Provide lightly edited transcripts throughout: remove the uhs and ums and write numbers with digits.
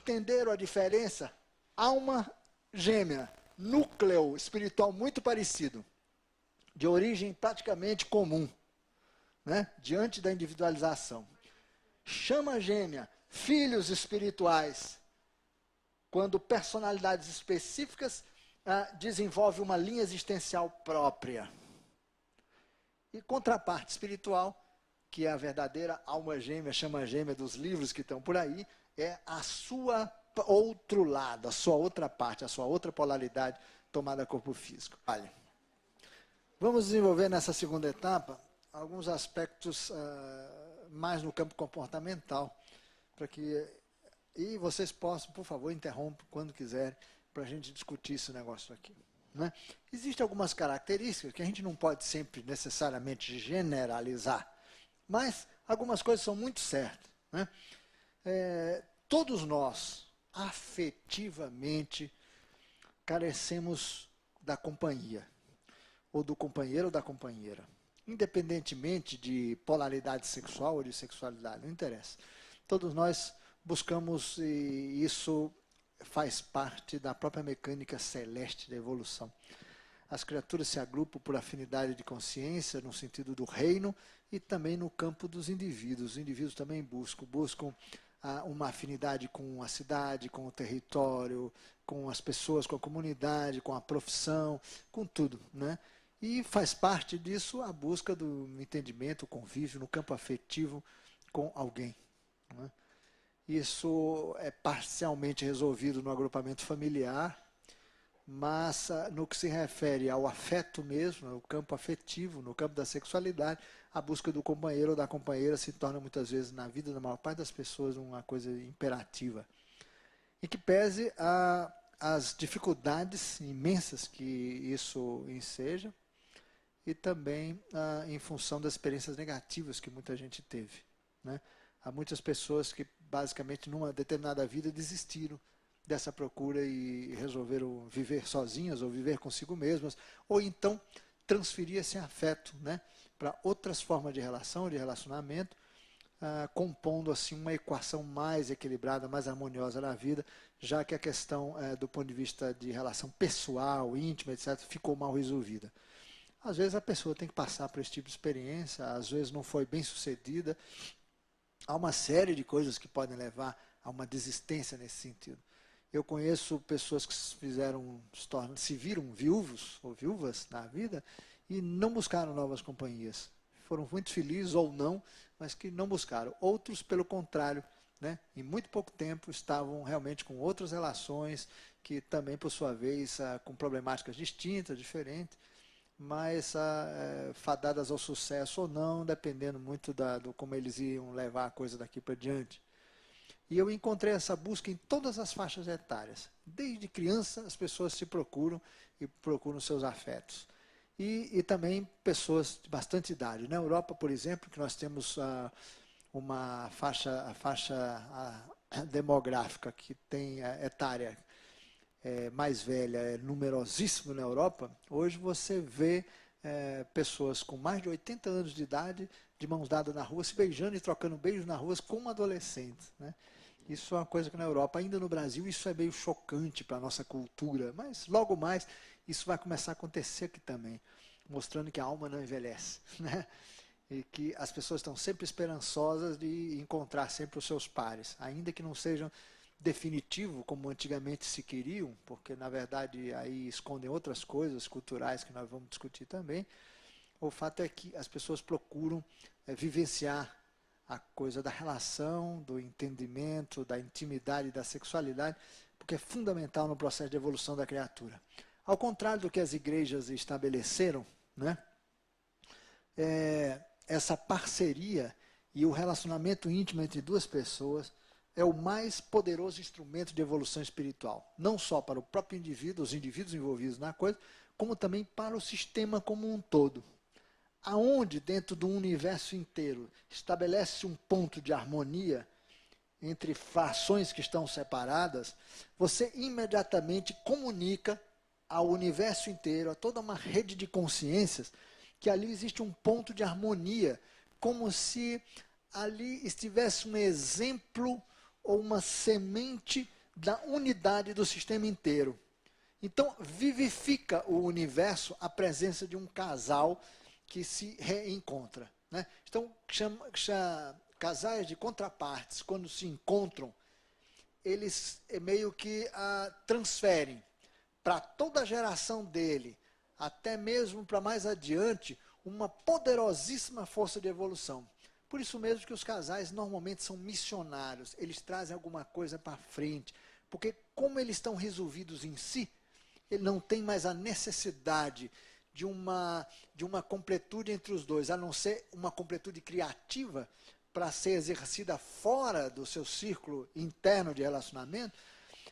Entenderam a diferença? Alma gêmea, núcleo espiritual muito parecido, de origem praticamente comum, né? Diante da individualização. Chama gêmea, filhos espirituais, quando personalidades específicas desenvolvem uma linha existencial própria. E contraparte espiritual, que é a verdadeira alma gêmea, chama gêmea dos livros que estão por aí, é a sua outro lado, a sua outra parte, a sua outra polaridade tomada corpo físico. Olha, vamos desenvolver nessa segunda etapa alguns aspectos mais no campo comportamental, para que e vocês possam, por favor, interrompam quando quiserem, para a gente discutir esse negócio aqui. Né? Existem algumas características que a gente não pode sempre necessariamente generalizar, mas algumas coisas são muito certas. Né? Todos nós, afetivamente, carecemos da companhia, ou do companheiro ou da companheira, independentemente de polaridade sexual ou de sexualidade, não interessa. Todos nós buscamos, e isso faz parte da própria mecânica celeste da evolução. As criaturas se agrupam por afinidade de consciência, no sentido do reino, e também no campo dos indivíduos. Os indivíduos também buscam uma afinidade com a cidade, com o território, com as pessoas, com a comunidade, com a profissão, com tudo, né? E faz parte disso a busca do entendimento, o convívio no campo afetivo com alguém. Né? Isso é parcialmente resolvido no agrupamento familiar, mas no que se refere ao afeto mesmo, no campo afetivo, no campo da sexualidade, a busca do companheiro ou da companheira se torna muitas vezes, na vida da maior parte das pessoas, uma coisa imperativa. E que pese as dificuldades imensas que isso enseja, e também em função das experiências negativas que muita gente teve. Né? Há muitas pessoas que, basicamente, numa determinada vida, desistiram dessa procura e resolveram viver sozinhas ou viver consigo mesmas, ou então transferir esse afeto, né, para outras formas de relação, de relacionamento, compondo assim uma equação mais equilibrada, mais harmoniosa na vida, já que a questão do ponto de vista de relação pessoal, íntima, etc., ficou mal resolvida. Às vezes a pessoa tem que passar por esse tipo de experiência, às vezes não foi bem sucedida. Há uma série de coisas que podem levar a uma desistência nesse sentido. Eu conheço pessoas que se viram viúvos ou viúvas na vida e não buscaram novas companhias. Foram muito felizes ou não, mas que não buscaram. Outros, pelo contrário, né, em muito pouco tempo estavam realmente com outras relações, que também, por sua vez, com problemáticas distintas, diferentes, mas fadadas ao sucesso ou não, dependendo muito do como eles iam levar a coisa daqui para diante. E eu encontrei essa busca em todas as faixas etárias. Desde criança as pessoas se procuram e procuram seus afetos. E também pessoas de bastante idade. Na Europa, por exemplo, que nós temos uma faixa demográfica que tem etária mais velha, é numerosíssimo na Europa, hoje você vê pessoas com mais de 80 anos de idade, de mãos dadas na rua, se beijando e trocando beijos na rua como adolescentes. Né? Isso é uma coisa que na Europa, ainda no Brasil, isso é meio chocante para a nossa cultura, mas logo mais isso vai começar a acontecer aqui também, mostrando que a alma não envelhece, né? E que as pessoas estão sempre esperançosas de encontrar sempre os seus pares, ainda que não sejam definitivo, como antigamente se queriam, porque na verdade aí escondem outras coisas culturais que nós vamos discutir também. O fato é que as pessoas procuram vivenciar a coisa da relação, do entendimento, da intimidade, da sexualidade, porque é fundamental no processo de evolução da criatura. Ao contrário do que as igrejas estabeleceram, né, essa parceria e o relacionamento íntimo entre duas pessoas é o mais poderoso instrumento de evolução espiritual. Não só para o próprio indivíduo, os indivíduos envolvidos na coisa, como também para o sistema como um todo. Aonde, dentro do universo inteiro, estabelece um ponto de harmonia entre frações que estão separadas, você imediatamente comunica ao universo inteiro, a toda uma rede de consciências, que ali existe um ponto de harmonia, como se ali estivesse um exemplo ou uma semente da unidade do sistema inteiro. Então, vivifica o universo a presença de um casal que se reencontra, né? Então, casais de contrapartes, quando se encontram, eles meio que transferem para toda a geração dele, até mesmo para mais adiante, uma poderosíssima força de evolução. Por isso mesmo que os casais normalmente são missionários, eles trazem alguma coisa para frente, porque como eles estão resolvidos em si, ele não tem mais a necessidade de uma completude entre os dois, a não ser uma completude criativa para ser exercida fora do seu círculo interno de relacionamento.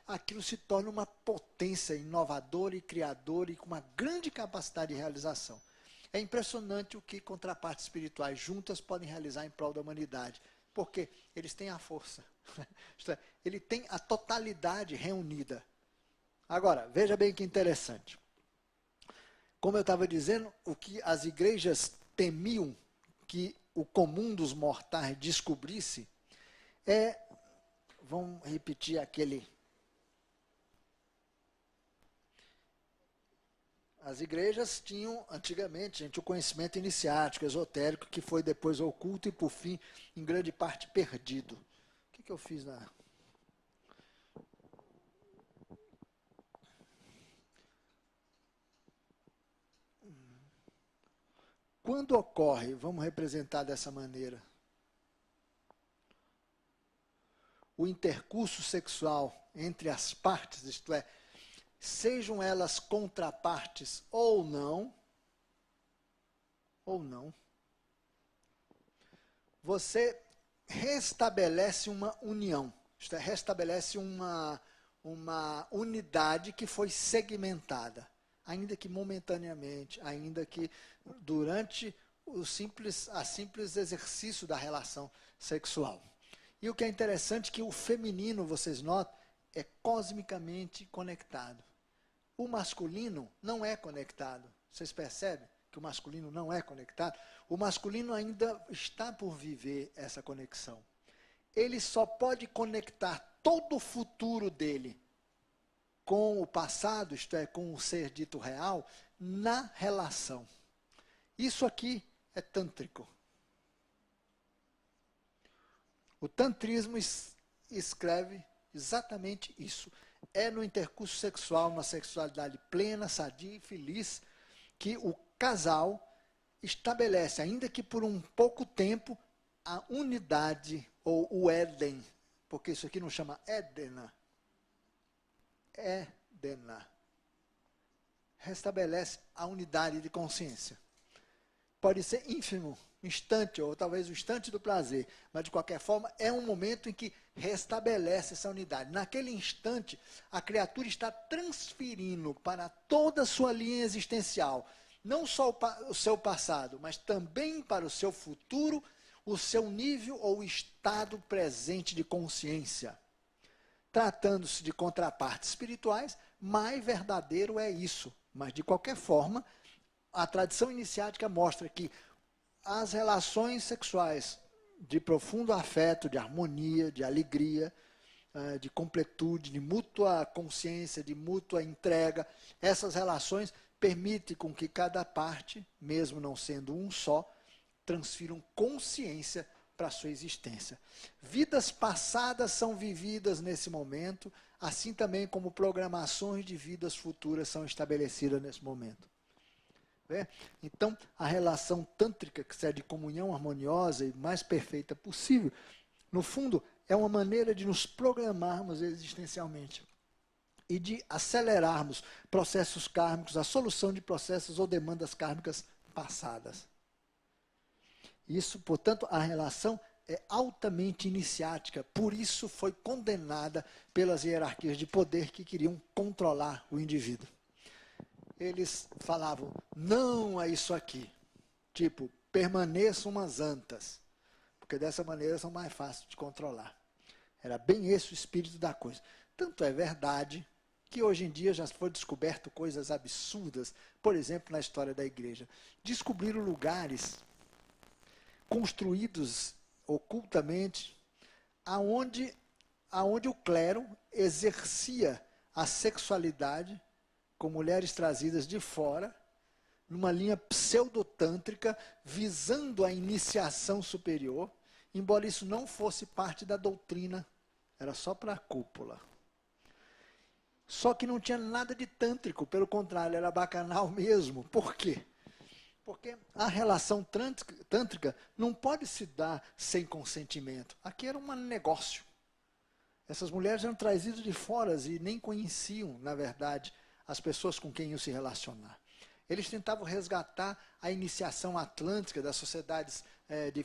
Aquilo se torna uma potência inovadora e criadora e com uma grande capacidade de realização. É impressionante o que contrapartes espirituais juntas podem realizar em prol da humanidade, porque eles têm a força, ele tem a totalidade reunida. Agora, veja bem que interessante. Como eu estava dizendo, o que as igrejas temiam que o comum dos mortais descobrisse vamos repetir aquele. As igrejas tinham, antigamente, gente, o conhecimento iniciático, esotérico, que foi depois oculto e, por fim, em grande parte perdido. O que eu fiz na... Quando ocorre, vamos representar dessa maneira, o intercurso sexual entre as partes, isto é, sejam elas contrapartes ou não, você restabelece uma união, isto é, restabelece uma unidade que foi segmentada, ainda que momentaneamente, ainda que durante simples exercício da relação sexual. E o que é interessante é que o feminino, vocês notam, é cosmicamente conectado. O masculino não é conectado. Vocês percebem que o masculino não é conectado? O masculino ainda está por viver essa conexão. Ele só pode conectar todo o futuro dele com o passado, isto é, com o ser dito real, na relação. Isso aqui é tântrico. O tantrismo escreve exatamente isso. É no intercurso sexual, uma sexualidade plena, sadia e feliz, que o casal estabelece, ainda que por um pouco tempo, a unidade, ou o Éden, porque isso aqui não chama Édena. Édena. Restabelece a unidade de consciência. Pode ser ínfimo, instante, ou talvez o instante do prazer, mas de qualquer forma é um momento em que restabelece essa unidade. Naquele instante, a criatura está transferindo para toda a sua linha existencial, não só o seu passado, mas também para o seu futuro, o seu nível ou estado presente de consciência. Tratando-se de contrapartes espirituais, mais verdadeiro é isso. Mas, de qualquer forma, a tradição iniciática mostra que as relações sexuais de profundo afeto, de harmonia, de alegria, de completude, de mútua consciência, de mútua entrega, essas relações permitem com que cada parte, mesmo não sendo um só, transfiram consciência para a sua existência. Vidas passadas são vividas nesse momento, assim também como programações de vidas futuras são estabelecidas nesse momento. Então, a relação tântrica, que é de comunhão harmoniosa e mais perfeita possível, no fundo, é uma maneira de nos programarmos existencialmente e de acelerarmos processos kármicos, a solução de processos ou demandas kármicas passadas. Isso, portanto, a relação é altamente iniciática, por isso foi condenada pelas hierarquias de poder que queriam controlar o indivíduo. Eles falavam, não a isso aqui. Tipo, permaneçam umas antas, porque dessa maneira são mais fáceis de controlar. Era bem esse o espírito da coisa. Tanto é verdade que hoje em dia já foi descoberto coisas absurdas, por exemplo, na história da igreja. Descobriram lugares construídos ocultamente, aonde aonde o clero exercia a sexualidade com mulheres trazidas de fora, numa linha pseudotântrica, visando a iniciação superior, embora isso não fosse parte da doutrina, era só para a cúpula. Só que não tinha nada de tântrico, pelo contrário, era bacanal mesmo. Por quê? Porque a relação tântrica não pode se dar sem consentimento. Aqui era um negócio. Essas mulheres eram trazidas de fora e nem conheciam, na verdade, as pessoas com quem iam se relacionar. Eles tentavam resgatar a iniciação atlântica das sociedades de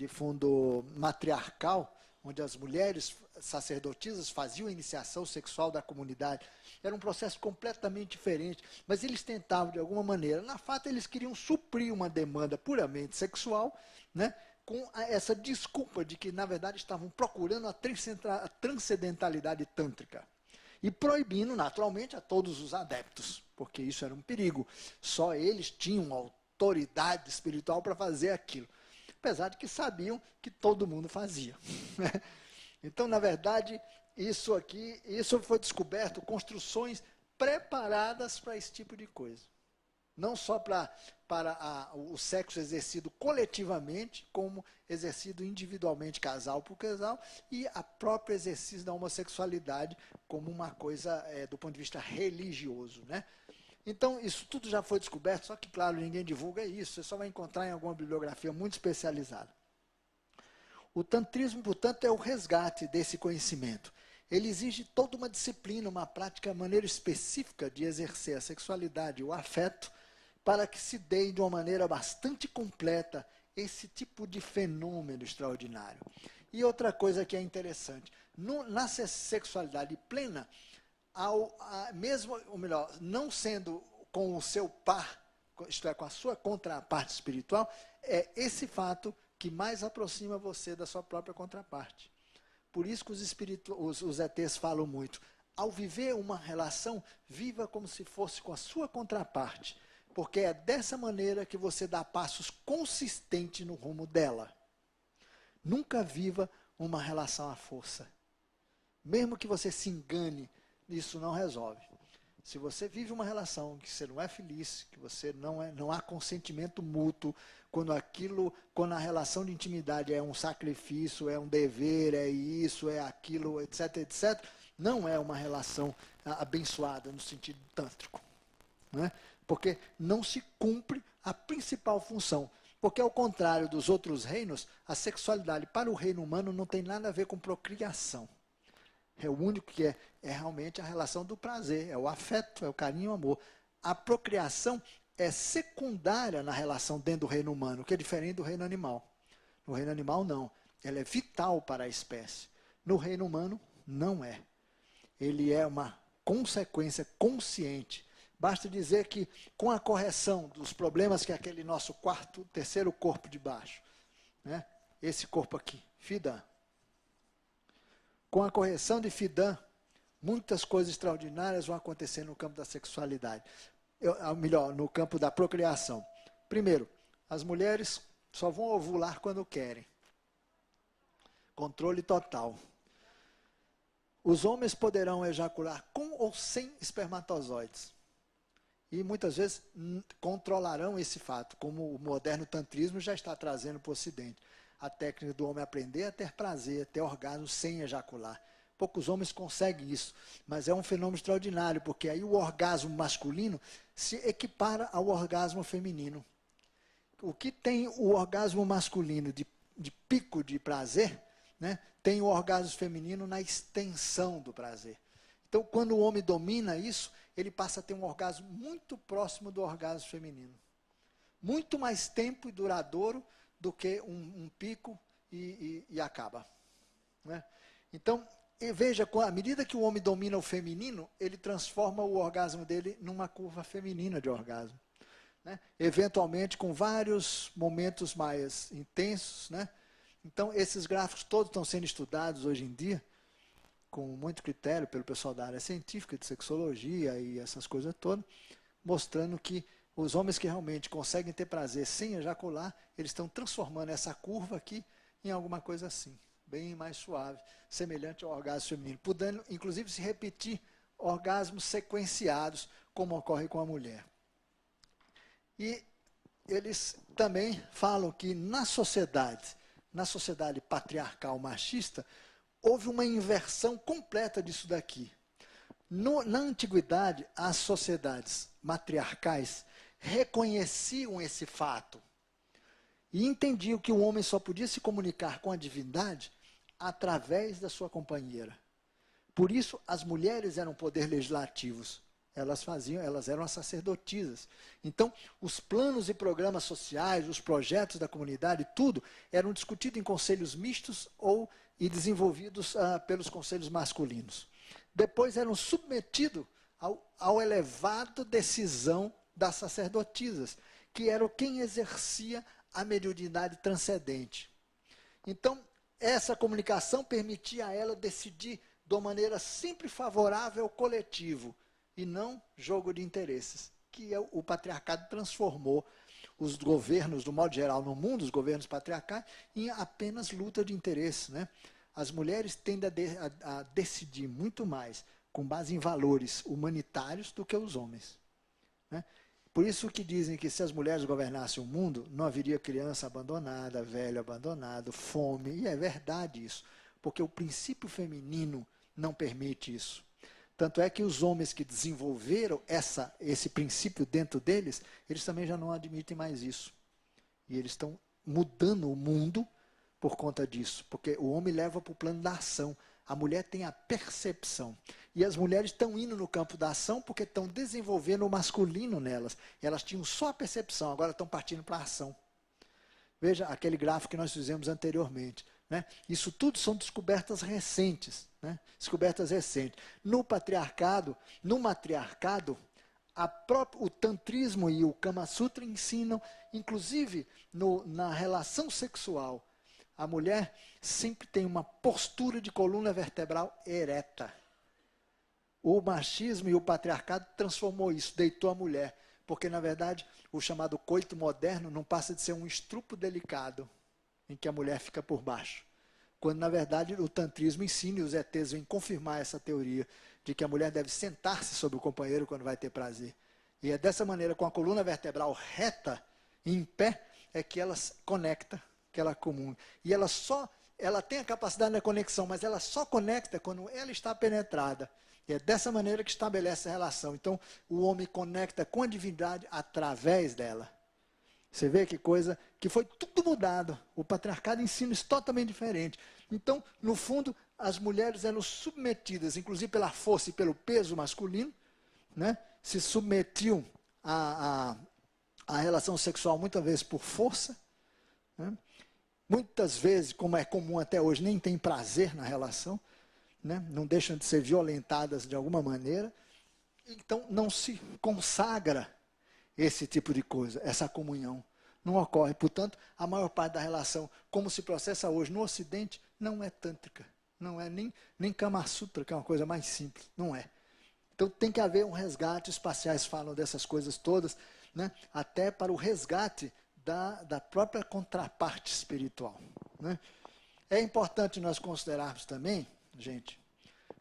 fundo matriarcal, onde as mulheres sacerdotisas faziam a iniciação sexual da comunidade. Era um processo completamente diferente, mas eles tentavam de alguma maneira. Na fato, eles queriam suprir uma demanda puramente sexual, né, com essa desculpa de que, na verdade, estavam procurando a transcendentalidade tântrica. E proibindo, naturalmente, a todos os adeptos, porque isso era um perigo. Só eles tinham autoridade espiritual para fazer aquilo. Apesar de que sabiam que todo mundo fazia. Então, na verdade, isso foi descoberto, construções preparadas para esse tipo de coisa. Não só para o sexo exercido coletivamente, como exercido individualmente, casal por casal, e a própria exercício da homossexualidade como uma coisa do ponto de vista religioso, né? Então, isso tudo já foi descoberto, só que, claro, ninguém divulga isso, você só vai encontrar em alguma bibliografia muito especializada. O tantrismo, portanto, é o resgate desse conhecimento. Ele exige toda uma disciplina, uma prática, maneira específica de exercer a sexualidade e o afeto, para que se dê de uma maneira bastante completa esse tipo de fenômeno extraordinário. E outra coisa que é interessante, na sexualidade plena, mesmo, ou melhor, não sendo com o seu par, isto é, com a sua contraparte espiritual, é esse fato que mais aproxima você da sua própria contraparte. Por isso que os ETs falam muito. Ao viver uma relação, viva como se fosse com a sua contraparte, porque é dessa maneira que você dá passos consistentes no rumo dela. Nunca viva uma relação à força. Mesmo que você se engane, isso não resolve. Se você vive uma relação que você não é feliz, que você não há consentimento mútuo, quando a relação de intimidade é um sacrifício, é um dever, é isso, é aquilo, etc, etc, não é uma relação abençoada no sentido tântrico, né? Porque não se cumpre a principal função. Porque, ao contrário dos outros reinos, a sexualidade para o reino humano não tem nada a ver com procriação. É o único que é realmente a relação do prazer, é o afeto, é o carinho e o amor. A procriação é secundária na relação dentro do reino humano, que é diferente do reino animal. No reino animal, não. Ela é vital para a espécie. No reino humano, não é. Ele é uma consequência consciente. Basta dizer que, com a correção dos problemas que aquele nosso terceiro corpo de baixo, né, esse corpo aqui, Fidã, com a correção de Fidã, muitas coisas extraordinárias vão acontecer no campo da sexualidade. Melhor, no campo da procriação. Primeiro, as mulheres só vão ovular quando querem. Controle total. Os homens poderão ejacular com ou sem espermatozoides. E muitas vezes controlarão esse fato, como o moderno tantrismo já está trazendo para o Ocidente. A técnica do homem aprender a ter prazer, a ter orgasmo sem ejacular. Poucos homens conseguem isso, mas é um fenômeno extraordinário, porque aí o orgasmo masculino se equipara ao orgasmo feminino. O que tem o orgasmo masculino de pico de prazer, né, tem o orgasmo feminino na extensão do prazer. Então, quando o homem domina isso, ele passa a ter um orgasmo muito próximo do orgasmo feminino. Muito mais tempo e duradouro do que um pico e acaba, né? Então, veja, à medida que o homem domina o feminino, ele transforma o orgasmo dele numa curva feminina de orgasmo, né? Eventualmente com vários momentos mais intensos, né? Então, esses gráficos todos estão sendo estudados hoje em dia, com muito critério pelo pessoal da área científica, de sexologia e essas coisas todas, mostrando que os homens que realmente conseguem ter prazer sem ejacular, eles estão transformando essa curva aqui em alguma coisa assim, bem mais suave, semelhante ao orgasmo feminino, podendo inclusive se repetir orgasmos sequenciados, como ocorre com a mulher. E eles também falam que na sociedade patriarcal machista, houve uma inversão completa disso daqui. Na antiguidade, as sociedades matriarcais reconheciam esse fato e entendiam que o homem só podia se comunicar com a divindade através da sua companheira. Por isso, as mulheres eram poder legislativos. Elas eram as sacerdotisas. Então, os planos e programas sociais, os projetos da comunidade, tudo, eram discutidos em conselhos mistos e desenvolvidos pelos conselhos masculinos. Depois eram submetidos ao elevado decisão das sacerdotisas, que eram quem exercia a mediunidade transcendente. Então, essa comunicação permitia a ela decidir de uma maneira sempre favorável ao coletivo, e não jogo de interesses, que o patriarcado transformou os governos, do modo geral, no mundo, os governos patriarcais, em apenas luta de interesses, né? As mulheres tendem a decidir muito mais com base em valores humanitários do que os homens, né? Por isso que dizem que se as mulheres governassem o mundo, não haveria criança abandonada, velho abandonado, fome, e é verdade isso, porque o princípio feminino não permite isso. Tanto é que os homens que desenvolveram esse princípio dentro deles, eles também já não admitem mais isso. E eles estão mudando o mundo por conta disso, porque o homem leva para o plano da ação, a mulher tem a percepção. E as mulheres estão indo no campo da ação porque estão desenvolvendo o masculino nelas. Elas tinham só a percepção, agora estão partindo para a ação. Veja aquele gráfico que nós fizemos anteriormente, né? Isso tudo são descobertas recentes, né? Descobertas recentes. No matriarcado, o tantrismo e o Kama Sutra ensinam, inclusive na relação sexual, a mulher sempre tem uma postura de coluna vertebral ereta. O machismo e o patriarcado transformou isso, deitou a mulher, porque na verdade o chamado coito moderno não passa de ser um estrupo delicado, em que a mulher fica por baixo. Quando, na verdade, o tantrismo ensina, e os ETs vêm confirmar essa teoria, de que a mulher deve sentar-se sobre o companheiro quando vai ter prazer. E é dessa maneira, com a coluna vertebral reta, em pé, é que ela se conecta, que ela comunga. E ela tem a capacidade da conexão, mas ela só conecta quando ela está penetrada. E é dessa maneira que estabelece a relação. Então, o homem conecta com a divindade através dela. Você vê que coisa, que foi tudo mudado. O patriarcado ensina isso totalmente diferente. Então, no fundo, as mulheres eram submetidas, inclusive pela força e pelo peso masculino, né? Se submetiam à relação sexual muitas vezes por força, né? Muitas vezes, como é comum até hoje, nem tem prazer na relação, né? Não deixam de ser violentadas de alguma maneira. Então, não se consagra esse tipo de coisa, essa comunhão. Não ocorre. Portanto, a maior parte da relação, como se processa hoje no Ocidente, não é tântrica. Não é nem Kama Sutra, que é uma coisa mais simples. Não é. Então tem que haver um resgate, os espaciais falam dessas coisas todas, né? Até para o resgate da própria contraparte espiritual, né? É importante nós considerarmos também, gente,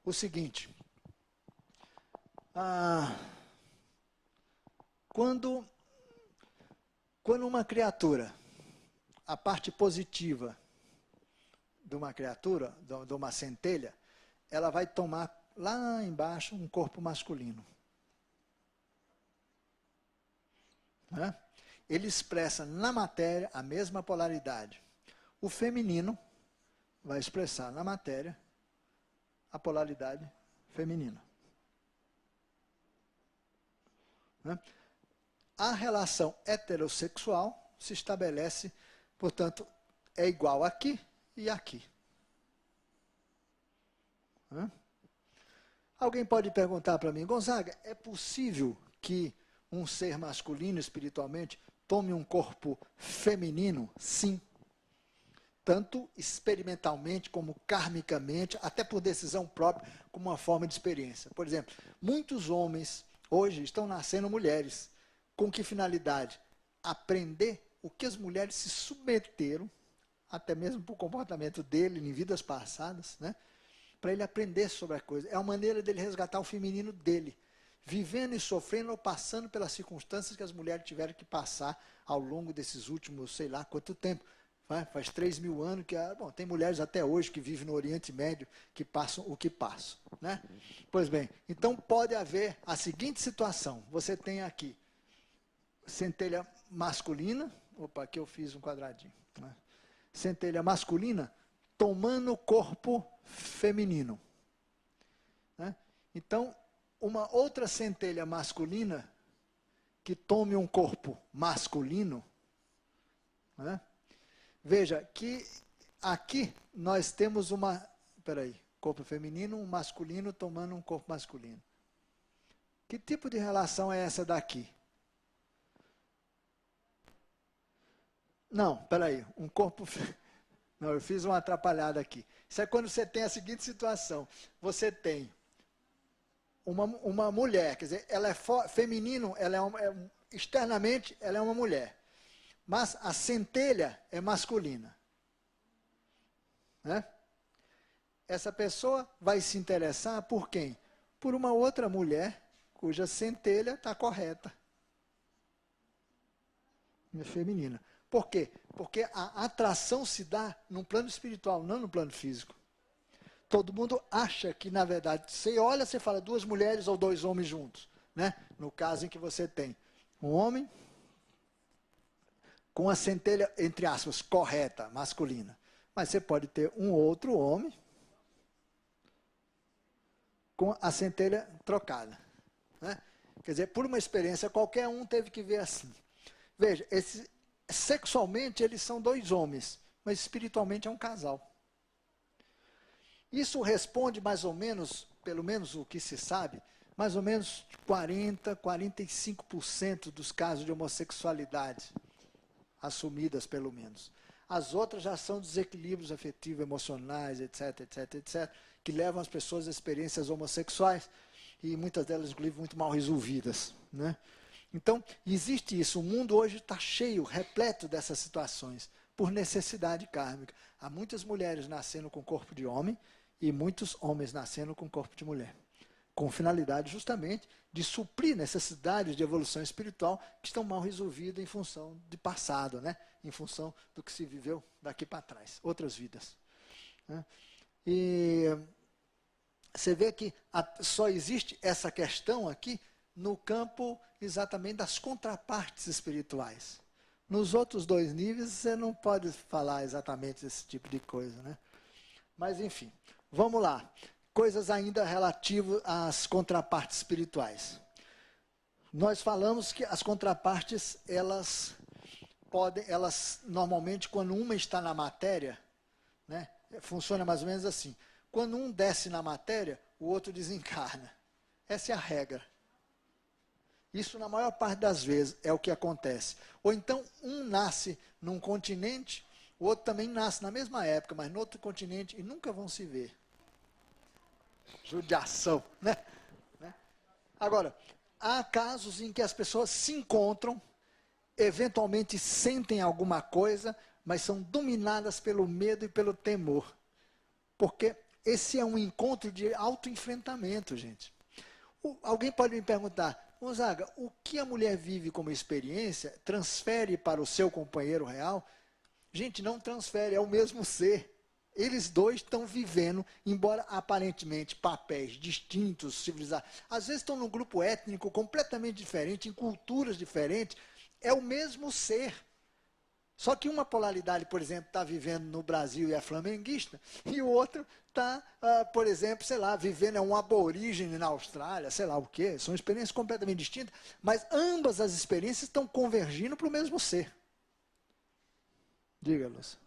o seguinte. Quando uma criatura, a parte positiva de uma criatura, de uma centelha, ela vai tomar lá embaixo um corpo masculino. Né? Ele expressa na matéria a mesma polaridade. O feminino vai expressar na matéria a polaridade feminina. Né? A relação heterossexual se estabelece, portanto, é igual aqui e aqui. Alguém pode perguntar para mim, Gonzaga, é possível que um ser masculino espiritualmente tome um corpo feminino? Sim. Tanto experimentalmente como karmicamente, até por decisão própria, como uma forma de experiência. Por exemplo, muitos homens hoje estão nascendo mulheres. Com que finalidade? Aprender o que as mulheres se submeteram até mesmo para o comportamento dele em vidas passadas, né? Para ele aprender sobre a coisa. É a maneira dele resgatar o feminino dele, vivendo e sofrendo ou passando pelas circunstâncias que as mulheres tiveram que passar ao longo desses últimos, sei lá quanto tempo. Faz 3.000 anos que... Bom, tem mulheres até hoje que vivem no Oriente Médio que passam o que passam, né? Pois bem, então pode haver a seguinte situação. Você tem aqui centelha masculina. Opa, aqui eu fiz um quadradinho, né? Centelha masculina tomando o corpo feminino, né? Então, uma outra centelha masculina que tome um corpo masculino, né? Veja que aqui nós temos uma... corpo feminino, um masculino tomando um corpo masculino. Que tipo de relação é essa daqui? Não, um corpo... Não, eu fiz uma atrapalhada aqui. Isso é quando você tem a seguinte situação. Você tem uma mulher, quer dizer, ela é feminino, ela externamente ela é uma mulher. Mas a centelha é masculina, né? Essa pessoa vai se interessar por quem? Por uma outra mulher cuja centelha está correta. É feminina. Por quê? Porque a atração se dá no plano espiritual, não no plano físico. Todo mundo acha que, na verdade, você olha, você fala 2 mulheres ou 2 homens juntos, né? No caso em que você tem um homem com a centelha, entre aspas, correta, masculina. Mas você pode ter um outro homem com a centelha trocada, né? Quer dizer, por uma experiência, qualquer um teve que ver assim. Veja, sexualmente eles são 2 homens, mas espiritualmente é um casal. Isso responde mais ou menos, pelo menos o que se sabe, mais ou menos 40%, 45% dos casos de homossexualidade, assumidas pelo menos. As outras já são desequilíbrios afetivos, emocionais, etc, etc, etc, que levam as pessoas a experiências homossexuais, e muitas delas, inclusive, muito mal resolvidas, né? Então, existe isso. O mundo hoje está cheio, repleto dessas situações, por necessidade kármica. Há muitas mulheres nascendo com corpo de homem e muitos homens nascendo com corpo de mulher, com finalidade justamente de suprir necessidades de evolução espiritual que estão mal resolvidas em função de passado, né? Em função do que se viveu daqui para trás, outras vidas, né? E você vê que só existe essa questão aqui no campo exatamente das contrapartes espirituais. Nos outros 2 níveis você não pode falar exatamente esse tipo de coisa, né? Mas enfim, vamos lá. Coisas ainda relativas às contrapartes espirituais. Nós falamos que as contrapartes, elas normalmente, quando uma está na matéria, né, funciona mais ou menos assim. Quando um desce na matéria, o outro desencarna. Essa é a regra. Isso, na maior parte das vezes, é o que acontece. Ou então, um nasce num continente, o outro também nasce na mesma época, mas no outro continente, e nunca vão se ver. Judiação, né? Agora, há casos em que as pessoas se encontram, eventualmente sentem alguma coisa, mas são dominadas pelo medo e pelo temor. Porque esse é um encontro de autoenfrentamento, gente. Alguém pode me perguntar, Gonzaga, o que a mulher vive como experiência transfere para o seu companheiro real? Gente, não transfere, é o mesmo ser. Eles 2 estão vivendo, embora aparentemente papéis distintos, civilizados. Às vezes estão num grupo étnico completamente diferente, em culturas diferentes. É o mesmo ser. Só que uma polaridade, por exemplo, está vivendo no Brasil e é flamenguista, e o outro está, por exemplo, sei lá, vivendo, é um aborígene na Austrália, sei lá o quê. São experiências completamente distintas, mas ambas as experiências estão convergindo para o mesmo ser. Diga, Lúcia.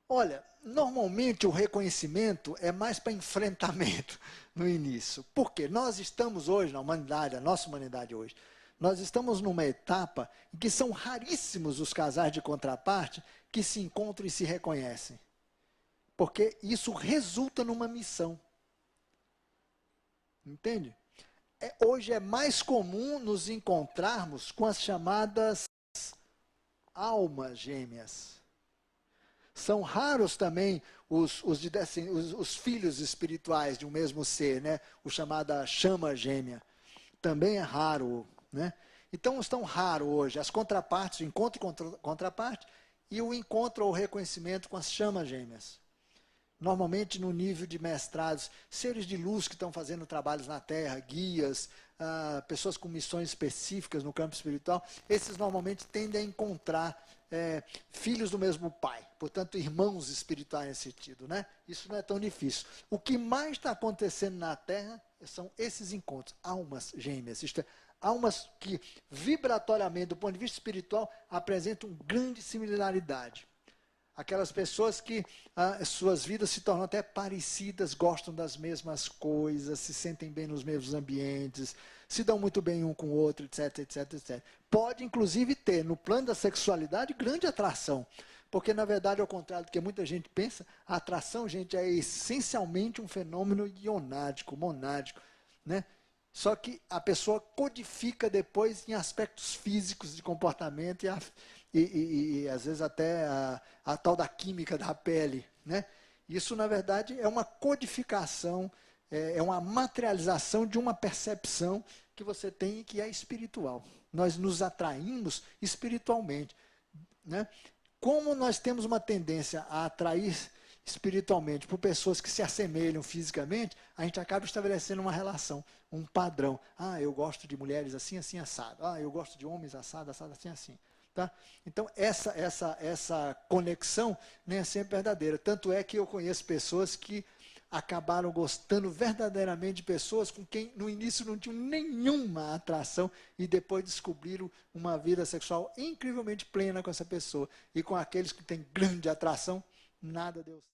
Olha, normalmente o reconhecimento é mais para enfrentamento no início. Por quê? Nós estamos hoje na humanidade, a nossa humanidade hoje, nós estamos numa etapa em que são raríssimos os casais de contraparte que se encontram e se reconhecem. Porque isso resulta numa missão. Entende? Hoje é mais comum nos encontrarmos com as chamadas almas gêmeas. São raros também os filhos espirituais de um mesmo ser, né? O chamada chama gêmea. Também é raro, né? Então, estão raro hoje as contrapartes, o encontro com contraparte e o encontro ou reconhecimento com as chamas gêmeas. Normalmente no nível de mestrados, seres de luz que estão fazendo trabalhos na Terra, guias, pessoas com missões específicas no campo espiritual, esses normalmente tendem a encontrar filhos do mesmo pai, portanto irmãos espirituais nesse sentido, né? Isso não é tão difícil. O que mais está acontecendo na Terra são esses encontros, almas gêmeas, isto é, almas que vibratoriamente, do ponto de vista espiritual, apresentam grande similaridade. Aquelas pessoas que suas vidas se tornam até parecidas, gostam das mesmas coisas, se sentem bem nos mesmos ambientes, se dão muito bem um com o outro, etc, etc, etc. Pode, inclusive, ter, no plano da sexualidade, grande atração. Porque, na verdade, ao contrário do que muita gente pensa, a atração, gente, é essencialmente um fenômeno ionádico, monádico, né? Só que a pessoa codifica depois em aspectos físicos de comportamento e às vezes até a tal da química da pele, né? Isso, na verdade, é uma codificação, é uma materialização de uma percepção que você tem e que é espiritual. Nós nos atraímos espiritualmente, né? Como nós temos uma tendência a atrair espiritualmente por pessoas que se assemelham fisicamente, a gente acaba estabelecendo uma relação, um padrão. Eu gosto de mulheres assim, assim, assado. Eu gosto de homens assado, assado, assim, assim. Tá? Então, essa conexão nem é sempre verdadeira. Tanto é que eu conheço pessoas que acabaram gostando verdadeiramente de pessoas com quem no início não tinham nenhuma atração e depois descobriram uma vida sexual incrivelmente plena com essa pessoa. E com aqueles que têm grande atração, nada deu certo.